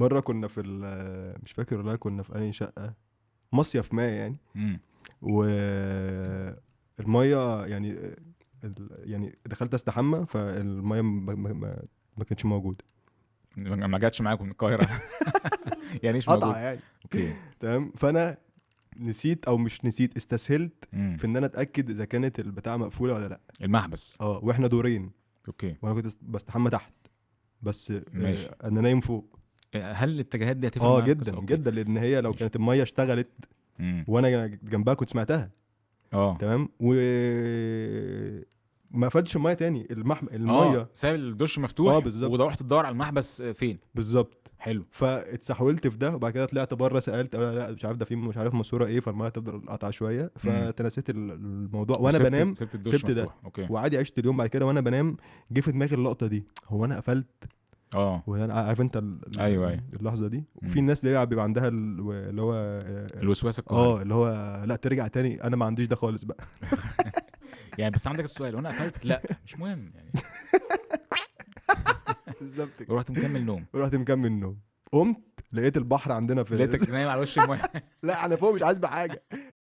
مره كنا في مش فاكر والله كنا في انهي شقه، مصيف ما يعني، والميه يعني يعني دخلت استحمى فالميه ما كانتش موجوده، ما جاتش معاكم من القاهره؟ يعني ايش قطعه موجود؟ يعني. اوكي. تمام. فانا نسيت او مش نسيت، استسهلت مم. في ان انا اتاكد اذا كانت البتاعه مقفوله ولا لا. المحبس. واحنا دورين، اوكي وانا كنت بستحمى تحت بس ماشي. انا نايم فوق. هل الاتجاهات دي هتفرق معاك جدا القصة؟ اوكي جدا، لان هي لو ماشي. كانت الميه اشتغلت مم. وانا جنبها كنت سمعتها. اه تمام. ما قفلتش الميه تاني، الميه. ساب الدش مفتوح بالظبط. ولو رحت تدور على المحبس فين. بالظبط. حلو. فاتسحولت في ده، وبعد كده طلعت بره سالت لا مش عارف ده في مش عارف ماسوره ايه، فالميه تفضل قطع شويه، فتنسيت الموضوع وانا بنام. سبت الدش سبت ده مفتوح. اوكي. وعادي عشت اليوم. بعد كده وانا بنام جه في دماغي اللقطه دي، هو انا قفلت؟ وانا عارف انت ايوه اللحظه دي. وفي الناس اللي بيبقى عندها اللي هو الوسواس القهري. اللي هو لا ترجع تاني، انا ما عنديش ده خالص بقى. يعني بس عندك السؤال، وانا قفلت لا مش مهم يعني. بالظبط كده. ورحت مكمل نوم. رحت مكمل نوم. قمت لقيت البحر عندنا في لقيتك نايم على وش الميه. لا انا فوق مش عايز بحاجه.